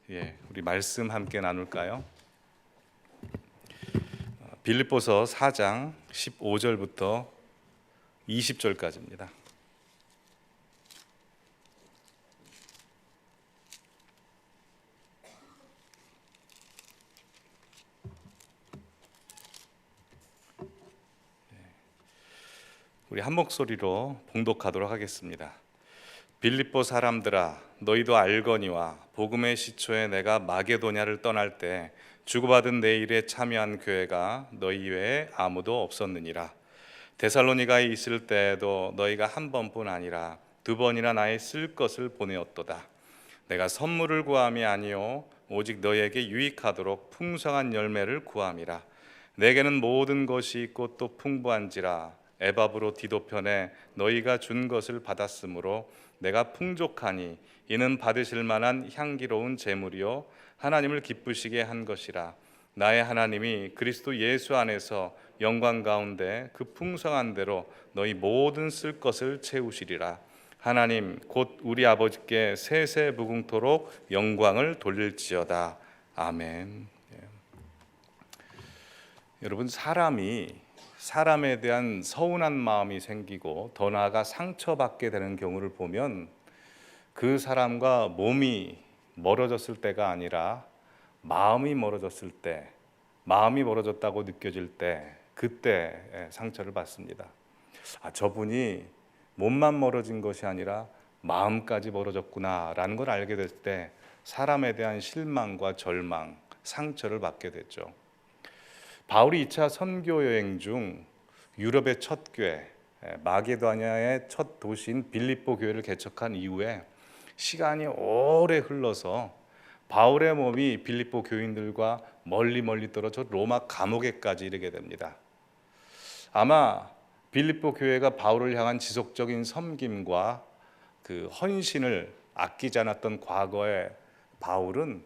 우리 말씀 함께 나눌까요? 빌립보서 4장 15절부터 20절까지입니다. 우리 한 목소리로 봉독하도록 하겠습니다. 빌립보 사람들아, 너희도 알거니와 복음의 시초에 내가 마게도냐를 떠날 때 주고받은 내 일에 참여한 교회가 너희 외에 아무도 없었느니라. 데살로니가에 있을 때에도 너희가 한 번뿐 아니라 두 번이나 나의 쓸 것을 보내었도다. 내가 선물을 구함이 아니요 오직 너희에게 유익하도록 풍성한 열매를 구함이라. 내게는 모든 것이 있고 또 풍부한지라. 에바브로 디도 편에 너희가 준 것을 받았으므로 내가 풍족하니 이는 받으실 만한 향기로운 제물이요 하나님을 기쁘시게 한 것이라. 나의 하나님이 그리스도 예수 안에서 영광 가운데 그 풍성한 대로 너희 모든 쓸 것을 채우시리라. 하나님 곧 우리 아버지께 세세 무궁토록 영광을 돌릴지어다. 아멘. 여러분, 사람에 대한 서운한 마음이 생기고 더 나아가 상처받게 되는 경우를 보면 그 사람과 몸이 멀어졌을 때가 아니라 마음이 멀어졌을 때, 마음이 멀어졌다고 느껴질 때, 그때 상처를 받습니다. 저분이 몸만 멀어진 것이 아니라 마음까지 멀어졌구나라는 걸 알게 될 때 사람에 대한 실망과 절망, 상처를 받게 됐죠. 바울이 2차 선교 여행 중 유럽의 첫 교회, 마게도냐의 첫 도시인 빌립보 교회를 개척한 이후에 시간이 오래 흘러서 바울의 몸이 빌립보 교인들과 멀리 떨어져 로마 감옥에까지 이르게 됩니다. 아마 빌립보 교회가 바울을 향한 지속적인 섬김과 그 헌신을 아끼지 않았던 과거의 바울은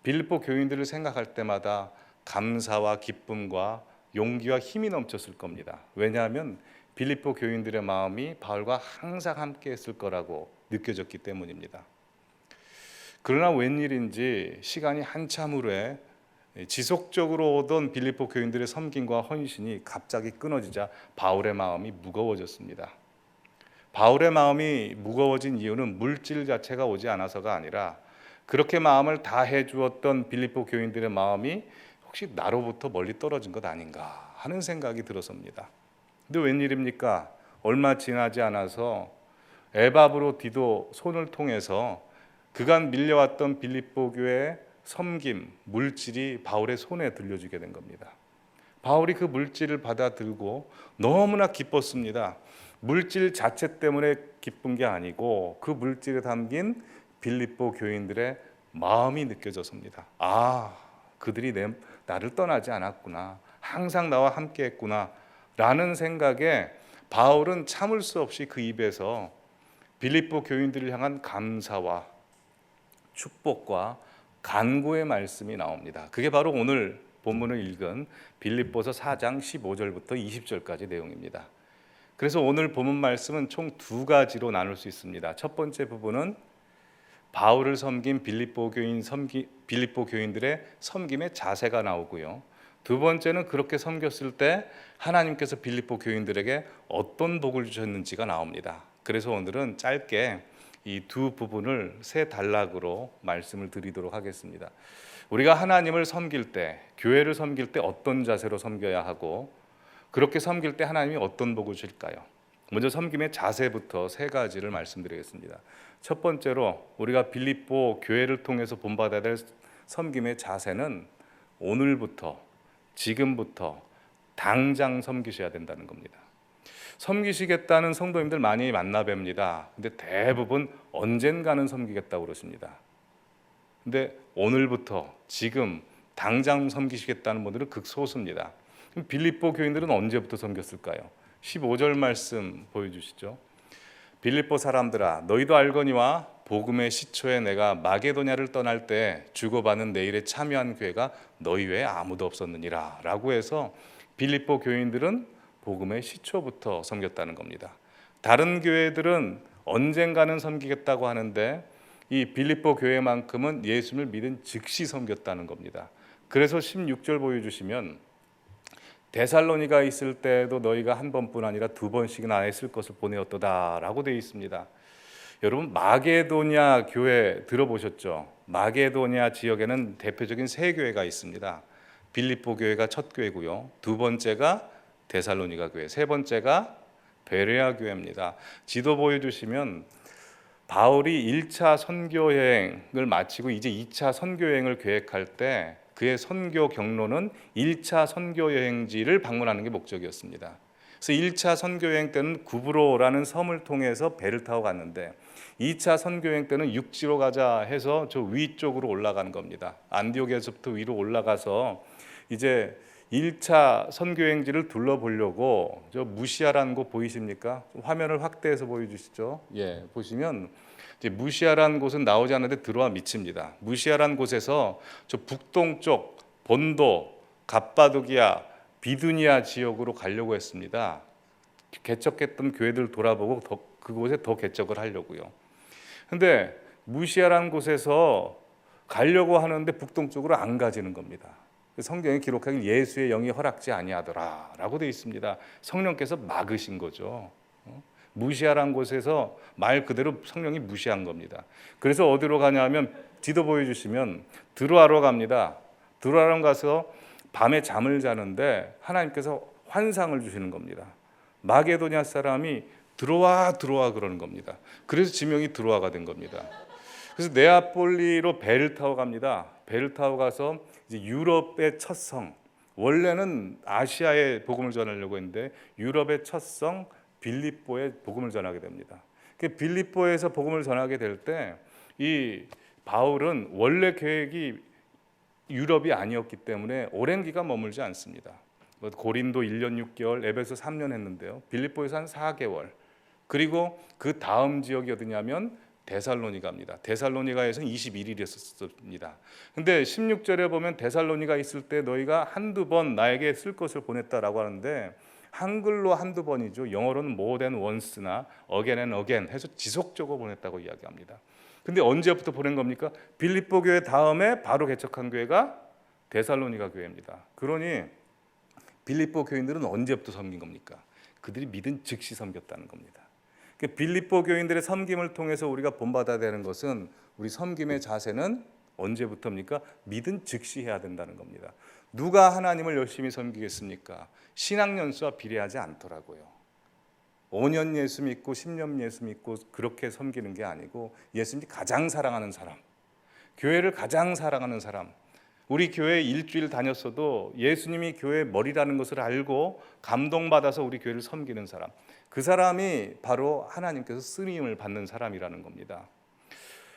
빌립보 교인들을 생각할 때마다 감사와 기쁨과 용기와 힘이 넘쳤을 겁니다. 왜냐하면 빌립보 교인들의 마음이 바울과 항상 함께 했을 거라고 느껴졌기 때문입니다. 그러나 웬일인지 시간이 한참 후에 지속적으로 오던 빌립보 교인들의 섬김과 헌신이 갑자기 끊어지자 바울의 마음이 무거워졌습니다. 바울의 마음이 무거워진 이유는 물질 자체가 오지 않아서가 아니라 그렇게 마음을 다해 주었던 빌립보 교인들의 마음이 혹시 나로부터 멀리 떨어진 것 아닌가 하는 생각이 들어섭니다. 근데 웬일입니까? 얼마 지나지 않아서 에바브로 디도 손을 통해서 그간 밀려왔던 빌립보 교회의 섬김, 물질이 바울의 손에 들려주게 된 겁니다. 바울이 그 물질을 받아들고 너무나 기뻤습니다. 물질 자체 때문에 기쁜 게 아니고 그 물질에 담긴 빌립보 교인들의 마음이 느껴졌습니다. 그들이 나를 떠나지 않았구나, 항상 나와 함께 했구나 라는 생각에 바울은 참을 수 없이 그 입에서 빌립보 교인들을 향한 감사와 축복과 간구의 말씀이 나옵니다. 그게 바로 오늘 본문을 읽은 빌립보서 4장 15절부터 20절까지 내용입니다. 그래서 오늘 본문 말씀은 총 두 가지로 나눌 수 있습니다. 첫 번째 부분은 바울을 섬긴 빌립보 교인들의 섬김의 자세가 나오고요. 두 번째는 그렇게 섬겼을 때 하나님께서 빌립보 교인들에게 어떤 복을 주셨는지가 나옵니다. 그래서 오늘은 짧게 이 두 부분을 세 단락으로 말씀을 드리도록 하겠습니다. 우리가 하나님을 섬길 때, 교회를 섬길 때 어떤 자세로 섬겨야 하고 그렇게 섬길 때 하나님이 어떤 복을 주실까요? 먼저 섬김의 자세부터 세 가지를 말씀드리겠습니다. 첫 번째로 우리가 빌립보 교회를 통해서 본받아야 될 섬김의 자세는 오늘부터, 지금부터 당장 섬기셔야 된다는 겁니다. 섬기시겠다는 성도님들 많이 만나 뵙니다. 근데 대부분 언젠가는 섬기겠다고 그러십니다. 근데 오늘부터, 지금, 당장 섬기시겠다는 분들은 극소수입니다. 빌립보 교인들은 언제부터 섬겼을까요? 15절 말씀 보여주시죠. 빌립보 사람들아, 너희도 알거니와 복음의 시초에 내가 마게도냐를 떠날 때 주고받는 내 일에 참여한 교회가 너희 외에 아무도 없었느니라 라고 해서 빌립보 교인들은 복음의 시초부터 섬겼다는 겁니다. 다른 교회들은 언젠가는 섬기겠다고 하는데 이 빌립보 교회만큼은 예수님을 믿은 즉시 섬겼다는 겁니다. 그래서 16절 보여주시면 데살로니가 있을 때도 너희가 한 번뿐 아니라 두 번씩이나 했을 것을 보내었도다라고 되어 있습니다. 여러분 마게도냐 교회 들어보셨죠? 마게도냐 지역에는 대표적인 세 교회가 있습니다. 빌립보 교회가 첫 교회고요. 두 번째가 데살로니가 교회, 세 번째가 베레아 교회입니다. 지도 보여주시면 바울이 1차 선교 여행을 마치고 이제 2차 선교 여행을 계획할 때 그의 선교 경로는 1차 선교 여행지를 방문하는 게 목적이었습니다. 그래서 1차 선교 여행 때는 구브로라는 섬을 통해서 배를 타고 갔는데 2차 선교 여행 때는 육지로 가자 해서 저 위쪽으로 올라간 겁니다. 안디옥에서부터 위로 올라가서 이제 1차 선교 여행지를 둘러보려고 저 무시아라는 곳 보이십니까? 화면을 확대해서 보여주시죠. 예, 보시면 이제 무시아라는 곳은 나오지 않는데 들어와 미칩니다. 무시아라는 곳에서 저 북동쪽 본도, 갑바도기아, 비두니아 지역으로 가려고 했습니다. 개척했던 교회들 돌아보고 그곳에 더 개척을 하려고요. 근데 무시아라는 곳에서 가려고 하는데 북동쪽으로 안 가지는 겁니다. 성경에 기록하길 예수의 영이 허락지 아니하더라라고 되어 있습니다. 성령께서 막으신 거죠. 무시하란 곳에서 말 그대로 성령이 무시한 겁니다. 그래서 어디로 가냐면 지도 보여주시면 드로아로 갑니다. 드로아로 가서 밤에 잠을 자는데 하나님께서 환상을 주시는 겁니다. 마게도냐 사람이 들어와 그러는 겁니다. 그래서 지명이 드로아가 된 겁니다. 그래서 네아폴리로 배를 타고 갑니다. 배를 타고 가서 이제 유럽의 첫 성, 원래는 아시아에 복음을 전하려고 했는데 유럽의 첫 성 빌립보에 복음을 전하게 됩니다. 빌립보에서 복음을 전하게 될 때 이 바울은 원래 계획이 유럽이 아니었기 때문에 오랜 기간 머물지 않습니다. 고린도 1년 6개월, 에베소 3년 했는데요. 빌립보에서 한 4개월. 그리고 그 다음 지역이 어디냐면 데살로니가입니다. 데살로니가에서는 21일이었습니다. 근데 16절에 보면 데살로니가 있을 때 너희가 한두 번 나에게 쓸 것을 보냈다라고 하는데 한글로 한두 번이죠. 영어로는 more than once나 again and again 해서 지속적으로 보냈다고 이야기합니다. 근데 언제부터 보낸 겁니까? 빌립보 교회 다음에 바로 개척한 교회가 데살로니가 교회입니다. 그러니 빌립보 교인들은 언제부터 섬긴 겁니까? 그들이 믿은 즉시 섬겼다는 겁니다. 빌립보 교인들의 섬김을 통해서 우리가 본받아야 되는 것은 우리 섬김의 자세는 언제부터입니까? 믿은 즉시 해야 된다는 겁니다. 누가 하나님을 열심히 섬기겠습니까? 신학연수와 비례하지 않더라고요. 5년 예수 믿고 10년 예수 믿고 그렇게 섬기는 게 아니고 예수님이 가장 사랑하는 사람, 교회를 가장 사랑하는 사람, 우리 교회 일주일 다녔어도 예수님이 교회의 머리라는 것을 알고 감동받아서 우리 교회를 섬기는 사람, 그 사람이 바로 하나님께서 쓰임을 받는 사람이라는 겁니다.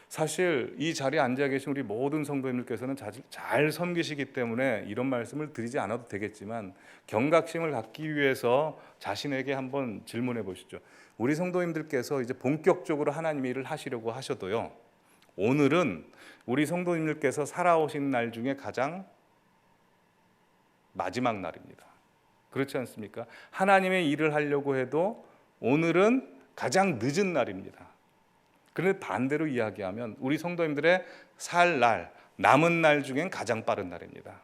사실 이 자리에 앉아 계신 우리 모든 성도님들께서는 잘 섬기시기 때문에 이런 말씀을 드리지 않아도 되겠지만 경각심을 갖기 위해서 자신에게 한번 질문해 보시죠. 우리 성도님들께서 이제 본격적으로 하나님의 일을 하시려고 하셔도요, 오늘은 우리 성도님들께서 살아오신 날 중에 가장 마지막 날입니다. 그렇지 않습니까? 하나님의 일을 하려고 해도 오늘은 가장 늦은 날입니다. 그런데 반대로 이야기하면 우리 성도님들의 살 날, 남은 날 중엔 가장 빠른 날입니다.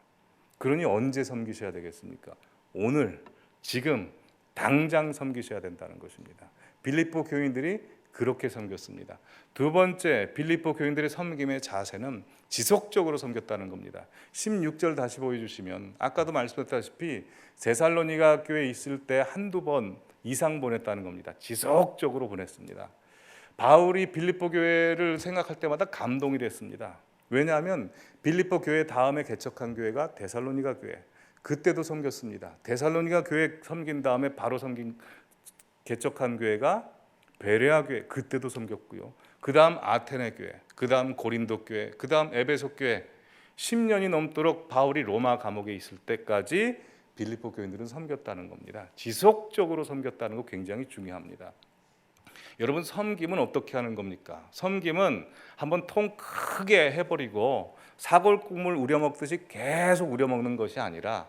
그러니 언제 섬기셔야 되겠습니까? 오늘, 지금, 당장 섬기셔야 된다는 것입니다. 빌립보 교인들이 그렇게 섬겼습니다. 두 번째, 빌립보 교인들의 섬김의 자세는 지속적으로 섬겼다는 겁니다. 16절 다시 보여주시면 아까도 말씀드렸다시피 데살로니가 교회에 있을 때 한두 번 이상 보냈다는 겁니다. 지속적으로 보냈습니다. 바울이 빌립보 교회를 생각할 때마다 감동이 됐습니다. 왜냐하면 빌립보 교회 다음에 개척한 교회가 데살로니가 교회, 그때도 섬겼습니다. 데살로니가 교회 섬긴 다음에 바로 개척한 교회가 베레아 교회, 그때도 섬겼고요. 그 다음 아테네 교회, 그 다음 고린도 교회, 그 다음 에베소 교회, 10년이 넘도록 바울이 로마 감옥에 있을 때까지 빌립보 교인들은 섬겼다는 겁니다. 지속적으로 섬겼다는 거 굉장히 중요합니다. 여러분, 섬김은 어떻게 하는 겁니까? 섬김은 한번 통 크게 해버리고 사골국물 우려먹듯이 계속 우려먹는 것이 아니라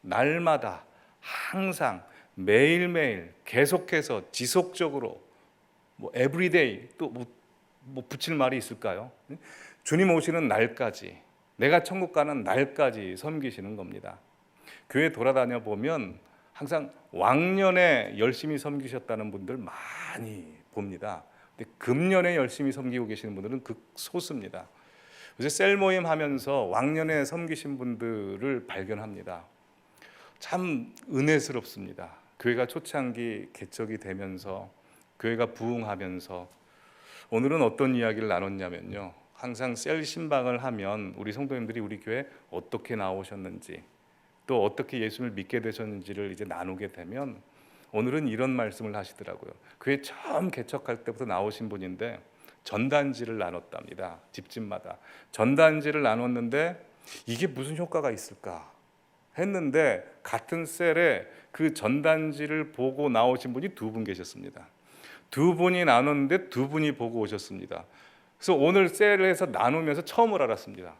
날마다 항상 매일매일 계속해서 지속적으로 everyday 또 뭐 붙일 말이 있을까요? 주님 오시는 날까지, 내가 천국 가는 날까지 섬기시는 겁니다. 교회 돌아다녀 보면 항상 왕년에 열심히 섬기셨다는 분들 많이 봅니다. 근데 금년에 열심히 섬기고 계시는 분들은 극소수입니다. 요새 셀 모임 하면서 왕년에 섬기신 분들을 발견합니다. 참 은혜스럽습니다. 교회가 초창기 개척이 되면서, 교회가 부흥하면서 오늘은 어떤 이야기를 나눴냐면요, 항상 셀 신방을 하면 우리 성도님들이 우리 교회 어떻게 나오셨는지, 또 어떻게 예수를 믿게 되셨는지를 이제 나누게 되면 오늘은 이런 말씀을 하시더라고요. 교회 처음 개척할 때부터 나오신 분인데 전단지를 나눴답니다. 집집마다 전단지를 나눴는데 이게 무슨 효과가 있을까 했는데, 같은 셀에 그 전단지를 보고 나오신 분이 두 분 계셨습니다. 두 분이 나눴는데 두 분이 보고 오셨습니다. 그래서 오늘 셀에서 나누면서 처음을 알았습니다.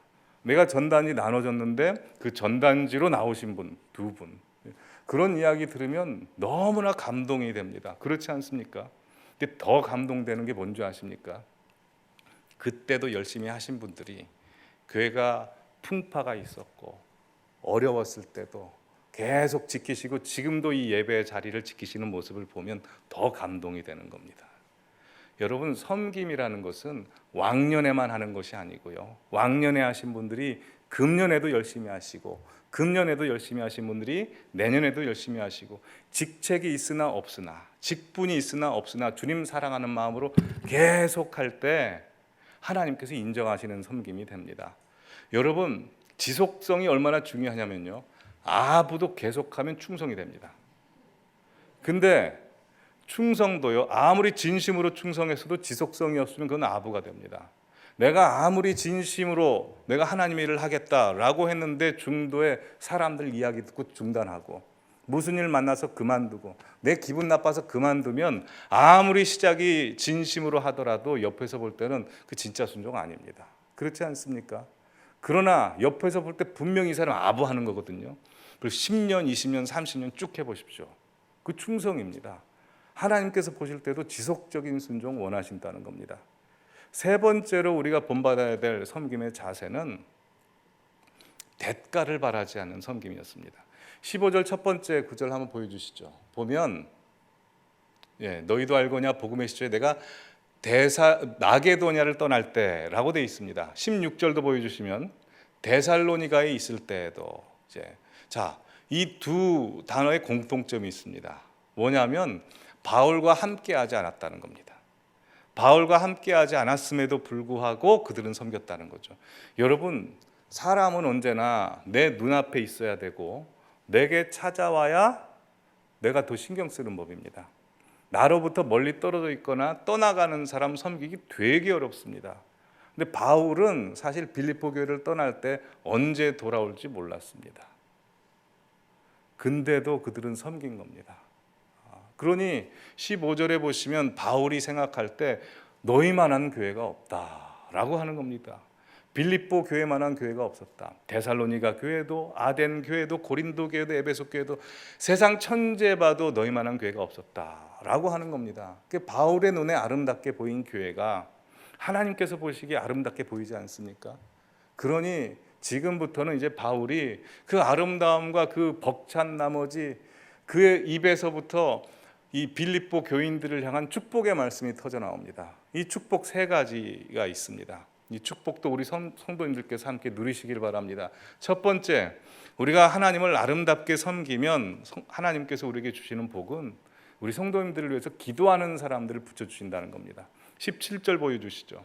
내가 전단지 나눠줬는데 그 전단지로 나오신 분 두 분. 그런 이야기 들으면 너무나 감동이 됩니다. 그렇지 않습니까? 근데 더 감동되는 게 뭔지 아십니까? 그때도 열심히 하신 분들이 교회가 풍파가 있었고 어려웠을 때도 계속 지키시고 지금도 이 예배의 자리를 지키시는 모습을 보면 더 감동이 되는 겁니다. 여러분, 섬김이라는 것은 왕년에만 하는 것이 아니고요, 왕년에 하신 분들이 금년에도 열심히 하시고, 금년에도 열심히 하신 분들이 내년에도 열심히 하시고, 직책이 있으나 없으나, 직분이 있으나 없으나 주님 사랑하는 마음으로 계속 할 때 하나님께서 인정하시는 섬김이 됩니다. 여러분, 지속성이 얼마나 중요하냐면요, 아부도 계속하면 충성이 됩니다. 근데 충성도요, 아무리 진심으로 충성했어도 지속성이 없으면 그건 아부가 됩니다. 내가 아무리 진심으로 내가 하나님의 일을 하겠다라고 했는데 중도에 사람들 이야기 듣고 중단하고, 무슨 일 만나서 그만두고, 내 기분 나빠서 그만두면 아무리 시작이 진심으로 하더라도 옆에서 볼 때는 그 진짜 순종 아닙니다. 그렇지 않습니까? 그러나 옆에서 볼 때 분명히 이 사람 아부하는 거거든요. 그리고 10년, 20년, 30년 쭉 해보십시오. 그 충성입니다. 하나님께서 보실 때도 지속적인 순종 원하신다는 겁니다. 세 번째로 우리가 본받아야 될 섬김의 자세는 대가를 바라지 않는 섬김이었습니다. 15절 첫 번째 구절 한번 보여주시죠. 보면 너희도 알거냐 복음의 시초에 내가 마게도냐를 떠날 때라고 되어 있습니다. 16절도 보여주시면 데살로니가에 있을 때에도 이 두 단어의 공통점이 있습니다. 뭐냐면 바울과 함께하지 않았다는 겁니다. 바울과 함께하지 않았음에도 불구하고 그들은 섬겼다는 거죠. 여러분, 사람은 언제나 내 눈앞에 있어야 되고 내게 찾아와야 내가 더 신경 쓰는 법입니다. 나로부터 멀리 떨어져 있거나 떠나가는 사람 섬기기 되게 어렵습니다. 근데 바울은 사실 빌립보 교회를 떠날 때 언제 돌아올지 몰랐습니다. 근데도 그들은 섬긴 겁니다. 그러니 15절에 보시면 바울이 생각할 때 너희만한 교회가 없다라고 하는 겁니다. 빌립보 교회만한 교회가 없었다. 데살로니가 교회도, 아덴 교회도, 고린도 교회도, 에베소 교회도, 세상 천재 봐도 너희만한 교회가 없었다라고 하는 겁니다. 바울의 눈에 아름답게 보인 교회가 하나님께서 보시기에 아름답게 보이지 않습니까? 그러니 지금부터는 이제 바울이 그 아름다움과 그 벅찬 나머지 그의 입에서부터 이 빌립보 교인들을 향한 축복의 말씀이 터져 나옵니다. 이 축복 세 가지가 있습니다. 이 축복도 우리 성도님들께서 함께 누리시길 바랍니다. 첫 번째, 우리가 하나님을 아름답게 섬기면 하나님께서 우리에게 주시는 복은 우리 성도님들을 위해서 기도하는 사람들을 붙여주신다는 겁니다. 17절 보여주시죠.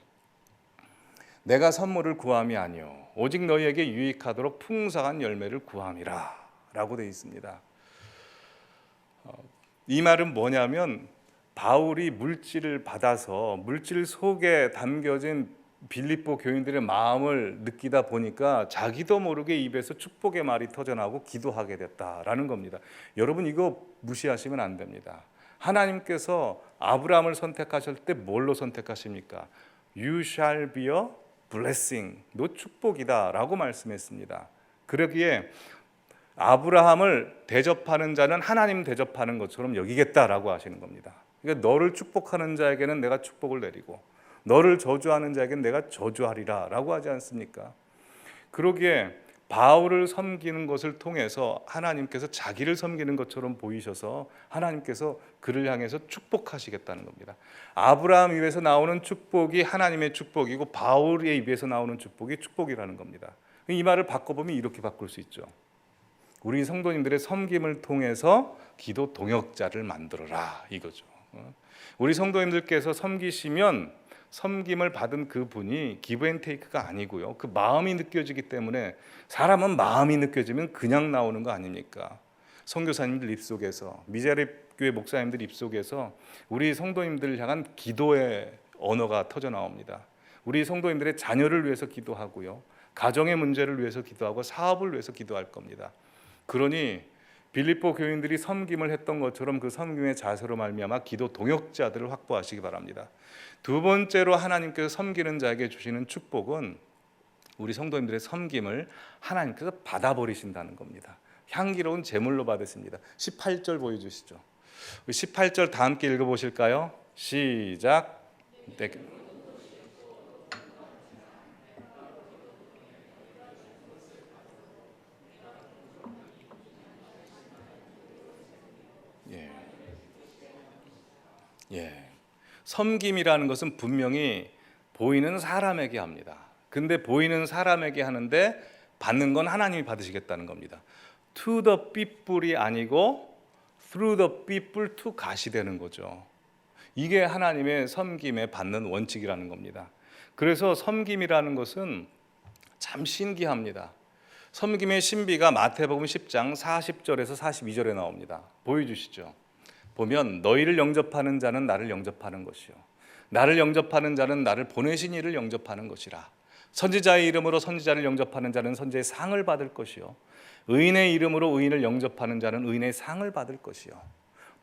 내가 선물을 구함이 아니요 오직 너희에게 유익하도록 풍성한 열매를 구함이라 라고 되어 있습니다. 이 말은 뭐냐면 바울이 물질을 받아서 물질 속에 담겨진 빌립보 교인들의 마음을 느끼다 보니까 자기도 모르게 입에서 축복의 말이 터져나오고 기도하게 됐다라는 겁니다. 여러분, 이거 무시하시면 안 됩니다. 하나님께서 아브라함을 선택하실 때 뭘로 선택하십니까? You shall be a blessing. 너 축복이다 라고 말씀했습니다. 그러기에 아브라함을 대접하는 자는 하나님 대접하는 것처럼 여기겠다라고 하시는 겁니다. 그러니까 너를 축복하는 자에게는 내가 축복을 내리고 너를 저주하는 자에겐 내가 저주하리라 라고 하지 않습니까? 그러기에 바울을 섬기는 것을 통해서 하나님께서 자기를 섬기는 것처럼 보이셔서 하나님께서 그를 향해서 축복하시겠다는 겁니다. 아브라함 입에서 나오는 축복이 하나님의 축복이고 바울의 입에서 나오는 축복이 축복이라는 겁니다. 이 말을 바꿔보면 이렇게 바꿀 수 있죠. 우리 성도님들의 섬김을 통해서 기도 동역자를 만들어라 이거죠. 우리 성도님들께서 섬기시면 섬김을 받은 그 분이 기브앤테이크가 아니고요. 그 마음이 느껴지기 때문에 사람은 마음이 느껴지면 그냥 나오는 거 아닙니까? 선교사님들 입속에서 미자립 교회 목사님들 입속에서 우리 성도님들을 향한 기도의 언어가 터져 나옵니다. 우리 성도님들의 자녀를 위해서 기도하고요. 가정의 문제를 위해서 기도하고 사업을 위해서 기도할 겁니다. 그러니 빌립보 교인들이 섬김을 했던 것처럼 그 섬김의 자세로 말미암아 기도 동역자들을 확보하시기 바랍니다. 두 번째로 하나님께서 섬기는 자에게 주시는 축복은 우리 성도님들의 섬김을 하나님께서 받아버리신다는 겁니다. 향기로운 제물로 받으십니다. 18절 보여주시죠. 18절 다 함께 읽어보실까요? 시작. 예. 섬김이라는 것은 분명히 보이는 사람에게 합니다. 근데 보이는 사람에게 하는데 받는 건 하나님이 받으시겠다는 겁니다. To the people이 아니고 through the people to God이 되는 거죠. 이게 하나님의 섬김에 받는 원칙이라는 겁니다. 그래서 섬김이라는 것은 참 신기합니다. 섬김의 신비가 마태복음 10장 40절에서 42절에 나옵니다. 보여주시죠. 보면 너희를 영접하는 자는 나를 영접하는 것이요 나를 영접하는 자는 나를 보내신 이를 영접하는 것이라. 선지자의 이름으로 선지자를 영접하는 자는 선지자의 상을 받을 것이요 의인의 이름으로 의인을 영접하는 자는 의인의 상을 받을 것이요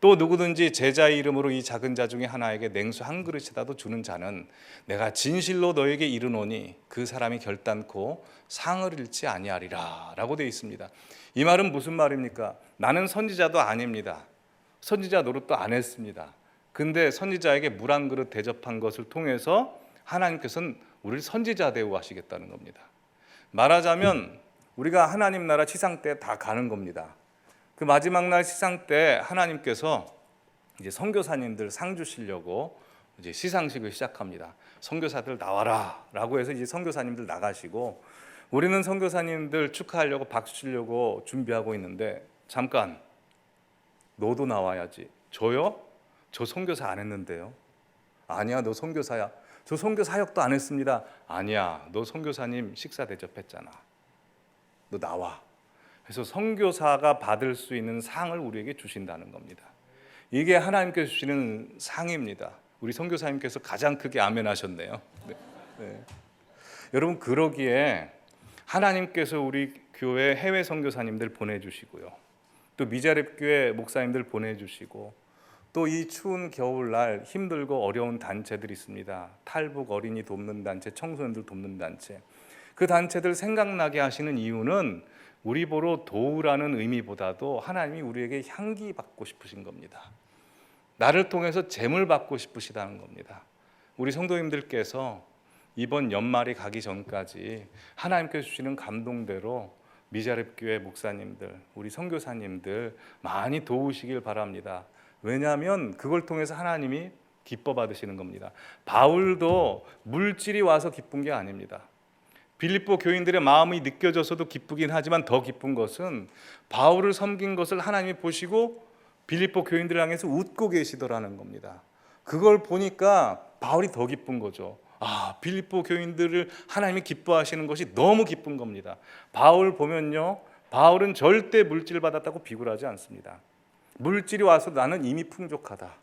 또 누구든지 제자의 이름으로 이 작은 자 중에 하나에게 냉수 한 그릇이라도 주는 자는 내가 진실로 너에게 이르노니 그 사람이 결단코 상을 잃지 아니하리라 라고 되어 있습니다. 이 말은 무슨 말입니까? 나는 선지자도 아닙니다. 선지자 노릇도 안 했습니다. 근데 선지자에게 물 한 그릇 대접한 것을 통해서 하나님께서는 우리를 선지자 대우하시겠다는 겁니다. 말하자면 우리가 하나님 나라 시상 때 다 가는 겁니다. 그 마지막 날 시상 때 하나님께서 이제 선교사님들 상 주시려고 이제 시상식을 시작합니다. 선교사들 나와라라고 해서 이제 선교사님들 나가시고 우리는 선교사님들 축하하려고 박수 치려고 준비하고 있는데 잠깐 너도 나와야지. 저요? 저 선교사 안 했는데요. 아니야, 너 선교사야. 저 선교 사역도 안 했습니다. 아니야, 너 선교사님 식사 대접했잖아. 너 나와. 그래서 선교사가 받을 수 있는 상을 우리에게 주신다는 겁니다. 이게 하나님께서 주시는 상입니다. 우리 선교사님께서 가장 크게 아멘 하셨네요. 네. 네. 여러분 그러기에 하나님께서 우리 교회 해외 선교사님들 보내주시고요. 또 미자립 교회 목사님들 보내주시고 또 이 추운 겨울날 힘들고 어려운 단체들이 있습니다. 탈북 어린이 돕는 단체, 청소년들 돕는 단체. 그 단체들 생각나게 하시는 이유는 우리 보러 도우라는 의미보다도 하나님이 우리에게 향기 받고 싶으신 겁니다. 나를 통해서 재물 받고 싶으시다는 겁니다. 우리 성도님들께서 이번 연말이 가기 전까지 하나님께서 주시는 감동대로 미자립 교회 목사님들, 우리 선교사님들 많이 도우시길 바랍니다. 왜냐하면 그걸 통해서 하나님이 기뻐 받으시는 겁니다. 바울도 물질이 와서 기쁜 게 아닙니다. 빌립보 교인들의 마음이 느껴져서도 기쁘긴 하지만 더 기쁜 것은 바울을 섬긴 것을 하나님이 보시고 빌립보 교인들을 향해서 웃고 계시더라는 겁니다. 그걸 보니까 바울이 더 기쁜 거죠. 아, 빌립보 교인들을 하나님이 기뻐하시는 것이 너무 기쁜 겁니다. 바울 보면요, 바울은 절대 물질 받았다고 비굴하지 않습니다. 물질이 와서 나는 이미 풍족하다,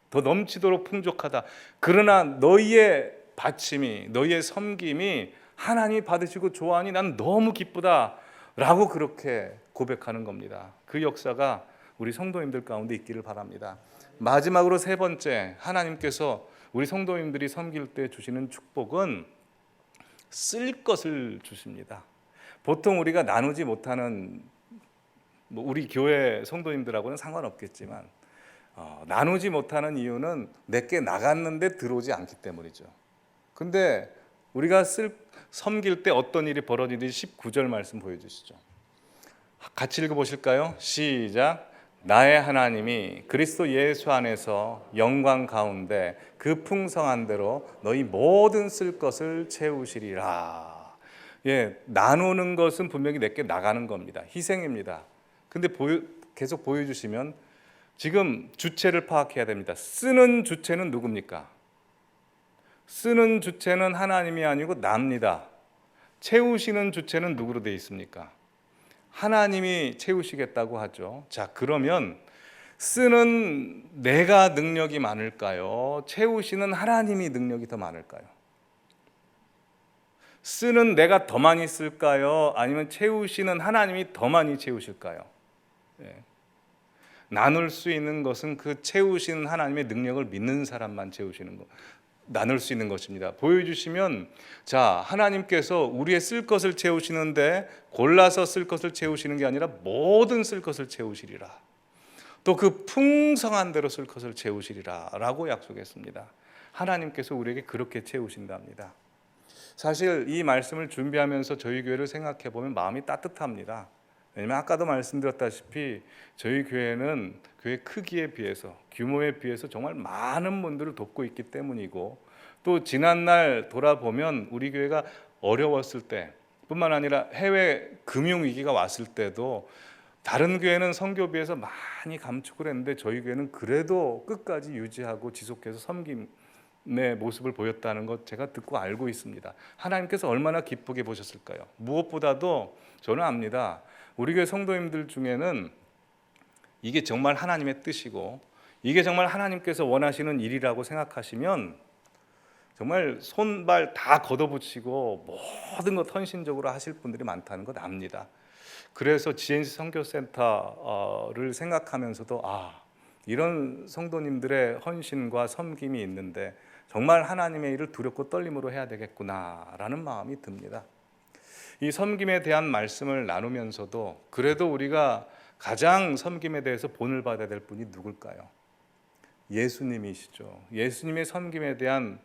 더 넘치도록 풍족하다. 그러나 너희의 바침이, 너희의 섬김이 하나님이 받으시고 좋아하니 난 너무 기쁘다라고 그렇게 고백하는 겁니다. 그 역사가 우리 성도님들 가운데 있기를 바랍니다. 마지막으로 세 번째, 하나님께서 우리 성도님들이 섬길 때 주시는 축복은 쓸 것을 주십니다. 보통 우리가 나누지 못하는, 우리 교회 성도님들하고는 상관없겠지만 나누지 못하는 이유는 내게 나갔는데 들어오지 않기 때문이죠. 근데 우리가 섬길 때 어떤 일이 벌어지는지 19절 말씀 보여주시죠. 같이 읽어보실까요? 시작. 나의 하나님이 그리스도 예수 안에서 영광 가운데 그 풍성한 대로 너희 모든 쓸 것을 채우시리라. 예, 나누는 것은 분명히 내게 나가는 겁니다. 희생입니다. 근데 계속 보여주시면 지금 주체를 파악해야 됩니다. 쓰는 주체는 누굽니까? 쓰는 주체는 하나님이 아니고 납니다. 채우시는 주체는 누구로 되어 있습니까? 하나님이 채우시겠다고 하죠. 자, 그러면 쓰는 내가 능력이 많을까요? 채우시는 하나님이 능력이 더 많을까요? 쓰는 내가 더 많이 쓸까요? 아니면 채우시는 하나님이 더 많이 채우실까요? 예. 나눌 수 있는 것은 그 채우시는 하나님의 능력을 믿는 사람만 채우시는 것, 나눌 수 있는 것입니다. 보여주시면, 자, 하나님께서 우리의 쓸 것을 채우시는데 골라서 쓸 것을 채우시는 게 아니라 모든 쓸 것을 채우시리라. 또 그 풍성한 대로 쓸 것을 채우시리라 라고 약속했습니다. 하나님께서 우리에게 그렇게 채우신답니다. 사실 이 말씀을 준비하면서 저희 교회를 생각해 보면 마음이 따뜻합니다. 왜냐하면 아까도 말씀드렸다시피 저희 교회는 교회 크기에 비해서, 규모에 비해서 정말 많은 분들을 돕고 있기 때문이고, 또 지난날 돌아보면 우리 교회가 어려웠을 때 뿐만 아니라 해외 금융위기가 왔을 때도 다른 교회는 선교비에서 많이 감축을 했는데 저희 교회는 그래도 끝까지 유지하고 지속해서 섬김의 모습을 보였다는 것 제가 듣고 알고 있습니다. 하나님께서 얼마나 기쁘게 보셨을까요? 무엇보다도 저는 압니다. 우리 교회 성도님들 중에는 이게 정말 하나님의 뜻이고 이게 정말 하나님께서 원하시는 일이라고 생각하시면 정말 손발 다 걷어붙이고 모든 것 헌신적으로 하실 분들이 많다는 것 압니다. 그래서 GNC 선교센터를 생각하면서도 이런 성도님들의 헌신과 섬김이 있는데 정말 하나님의 일을 두렵고 떨림으로 해야 되겠구나라는 마음이 듭니다. 이 섬김에 대한 말씀을 나누면서도 그래도 우리가 가장 섬김에 대해서 본을 받아야 될 분이 누굴까요? 예수님이시죠. 예수님의 섬김에 대한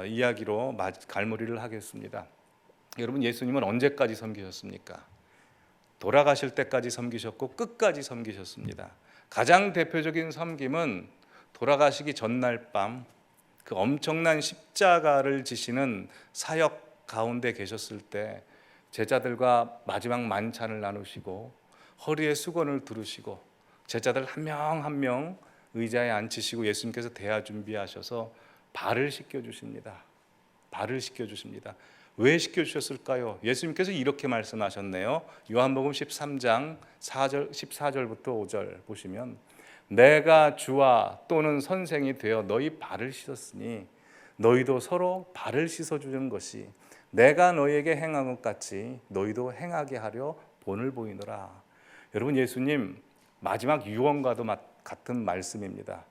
이야기로 갈무리를 하겠습니다. 여러분, 예수님은 언제까지 섬기셨습니까? 돌아가실 때까지 섬기셨고 끝까지 섬기셨습니다. 가장 대표적인 섬김은 돌아가시기 전날 밤 그 엄청난 십자가를 지시는 사역 가운데 계셨을 때 제자들과 마지막 만찬을 나누시고 허리에 수건을 두르시고 제자들 한 명 한 명 의자에 앉히시고 예수님께서 대화 준비하셔서 발을 씻겨주십니다. 발을 씻겨주십니다. 왜 씻겨주셨을까요? 예수님께서 이렇게 말씀하셨네요. 요한복음 13장 14절부터 5절 보시면 내가 주와 또는 선생이 되어 너희 발을 씻었으니 너희도 서로 발을 씻어주는 것이 내가 너희에게 행한 것 같이 너희도 행하게 하려 본을 보이노라. 여러분, 예수님 마지막 유언과도 같은 말씀입니다.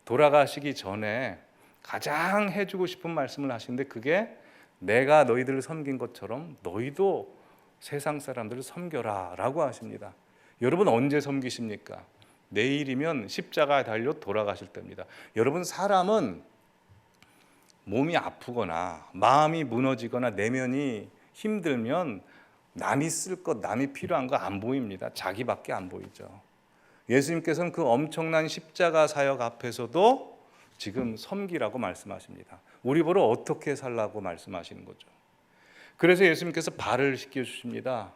돌아가시기 전에 가장 해주고 싶은 말씀을 하시는데 그게 내가 너희들을 섬긴 것처럼 너희도 세상 사람들을 섬겨라 라고 하십니다. 여러분, 언제 섬기십니까? 내일이면 십자가에 달려 돌아가실 때입니다. 여러분, 사람은 몸이 아프거나 마음이 무너지거나 내면이 힘들면 남이 쓸 것, 남이 필요한 거 안 보입니다. 자기밖에 안 보이죠. 예수님께서는 그 엄청난 십자가 사역 앞에서도 지금 섬기라고 말씀하십니다. 우리 보러 어떻게 살라고 말씀하시는 거죠. 그래서 예수님께서 발을 씻겨주십니다.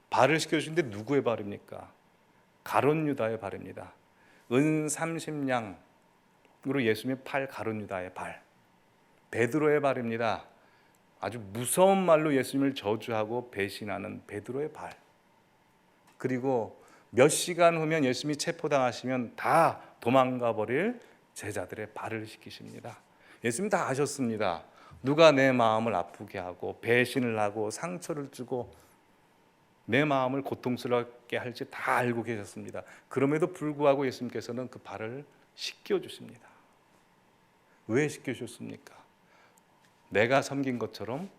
발을 씻겨주시는데 누구의 발입니까? 가룟 유다의 발입니다. 은 30냥으로 예수님의 팔, 가룟 유다의 발. 베드로의 발입니다. 아주 무서운 말로 예수님을 저주하고 배신하는 베드로의 발. 그리고 몇 시간 후면 예수님이 체포당하시면 다 도망가 버릴 제자들의 발을 씻기십니다. 예수님 다 아셨습니다. 누가 내 마음을 아프게 하고 배신을 하고 상처를 주고 내 마음을 고통스럽게 할지 다 알고 계셨습니다. 그럼에도 불구하고 예수님께서는 그 발을 씻겨주십니다. 왜 씻겨주셨습니까? 내가 섬긴 것처럼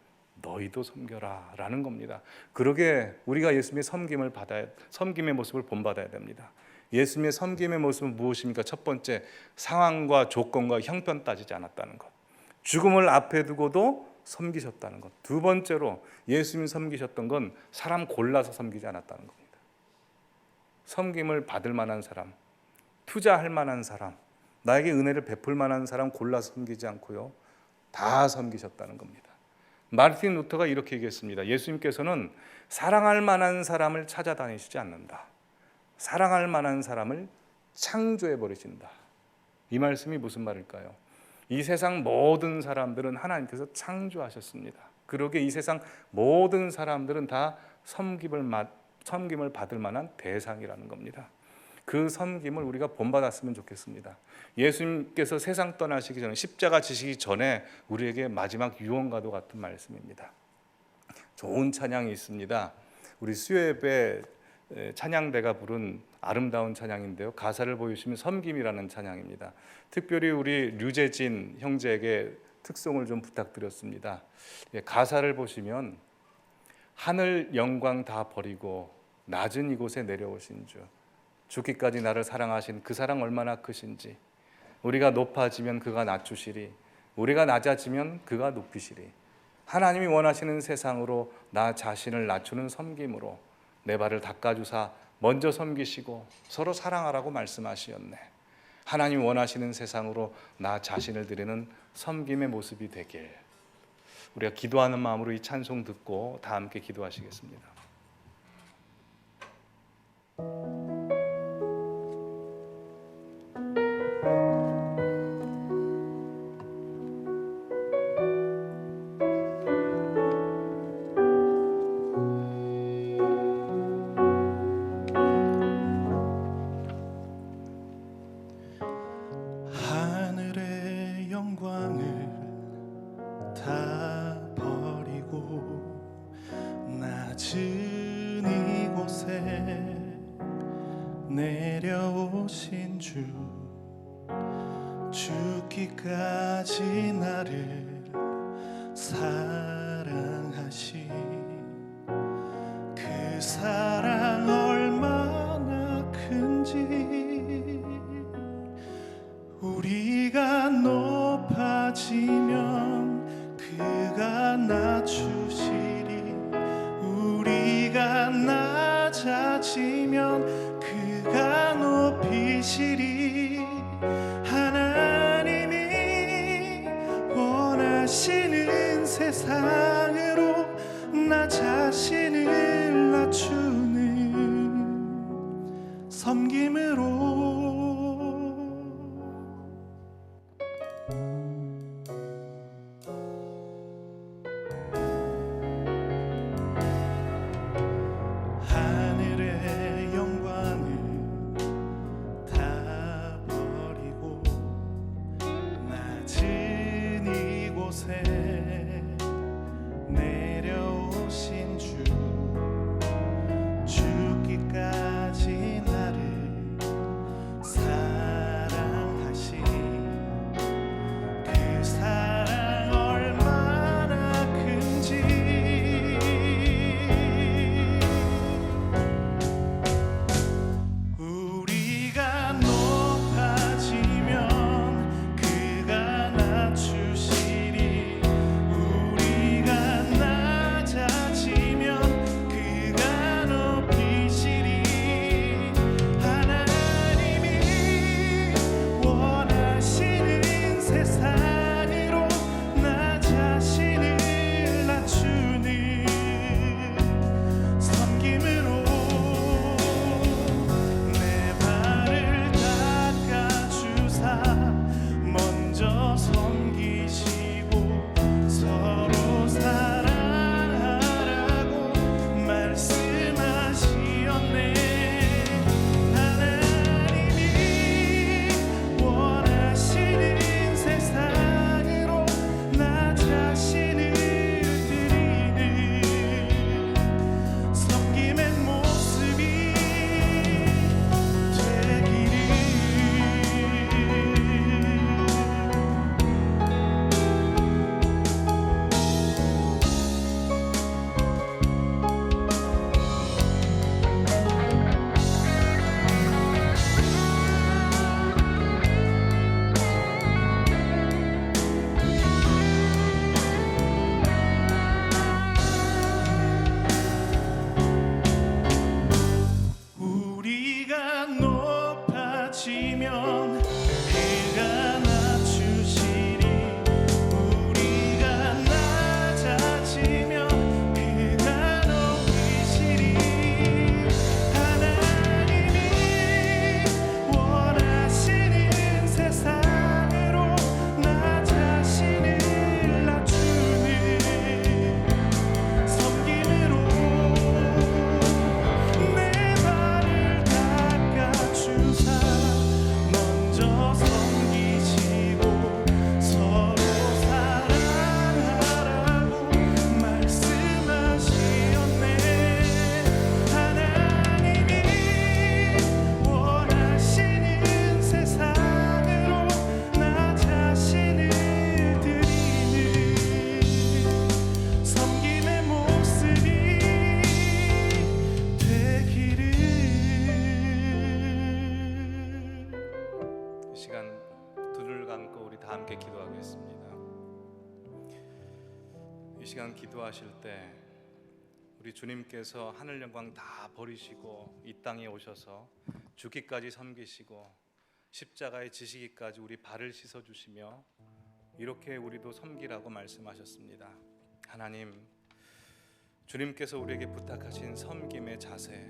너희도 섬겨라 라는 겁니다. 그러게 우리가 예수님의 섬김의 모습을 본받아야 됩니다. 예수님의 섬김의 모습은 무엇입니까? 첫 번째, 상황과 조건과 형편 따지지 않았다는 것. 죽음을 앞에 두고도 섬기셨다는 것. 두 번째로 예수님이 섬기셨던 건 사람 골라서 섬기지 않았다는 겁니다. 섬김을 받을 만한 사람, 투자할 만한 사람, 나에게 은혜를 베풀 만한 사람 골라서 섬기지 않고요, 다 섬기셨다는 겁니다. 마르틴 루터가 이렇게 얘기했습니다. 예수님께서는 사랑할 만한 사람을 찾아다니시지 않는다. 사랑할 만한 사람을 창조해 버리신다. 이 말씀이 무슨 말일까요? 이 세상 모든 사람들은 하나님께서 창조하셨습니다. 그러기에 이 세상 모든 사람들은 다 섬김을 받을 만한 대상이라는 겁니다. 그 섬김을 우리가 본받았으면 좋겠습니다. 예수님께서 세상 떠나시기 전에, 십자가 지시기 전에 우리에게 마지막 유언과도 같은 말씀입니다. 좋은 찬양이 있습니다. 우리 수요예배 찬양대가 부른 아름다운 찬양인데요, 가사를 보여주시면 섬김이라는 찬양입니다. 특별히 우리 류재진 형제에게 특송을 좀 부탁드렸습니다. 가사를 보시면 하늘 영광 다 버리고 낮은 이곳에 내려오신 주, 죽기까지 나를 사랑하신 그 사랑 얼마나 크신지, 우리가 높아지면 그가 낮추시리, 우리가 낮아지면 그가 높이시리. 하나님이 원하시는 세상으로 나 자신을 낮추는 섬김으로 내 발을 닦아주사 먼저 섬기시고 서로 사랑하라고 말씀하시었네. 하나님 원하시는 세상으로 나 자신을 드리는 섬김의 모습이 되길. 우리가 기도하는 마음으로 이 찬송 듣고 다 함께 기도하시겠습니다. 다 버리고 낮은 이곳에 내려오신 주, 죽기까지 나를 사랑하신 그 사랑 얼마나 큰지, 우리가 높아지면 그가 낮추시리, 우리가 낮아지면 그가 높이시리. 하나님이 원하시는 세상으로 나 자신을 낮추는 섬김으로 내려오신 주, 시간 기도하실 때 우리 주님께서 하늘 영광 다 버리시고 이 땅에 오셔서 죽기까지 섬기시고 십자가에 지시기까지 우리 발을 씻어주시며 이렇게 우리도 섬기라고 말씀하셨습니다. 하나님, 주님께서 우리에게 부탁하신 섬김의 자세,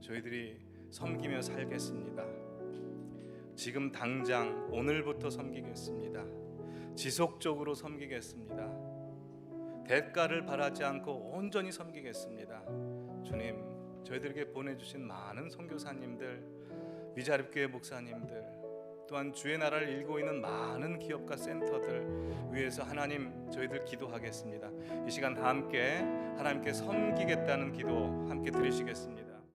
저희들이 섬기며 살겠습니다. 지금 당장 오늘부터 섬기겠습니다. 지속적으로 섬기겠습니다. 대가를 바라지 않고 온전히 섬기겠습니다. 주님, 저희들에게 보내주신 많은 선교사님들, 미자립교회 목사님들, 또한 주의 나라를 일구고 있는 많은 기업과 센터들 위해서 하나님, 저희들 기도하겠습니다. 이 시간 다 함께 하나님께 섬기겠다는 기도 함께 드리시겠습니다.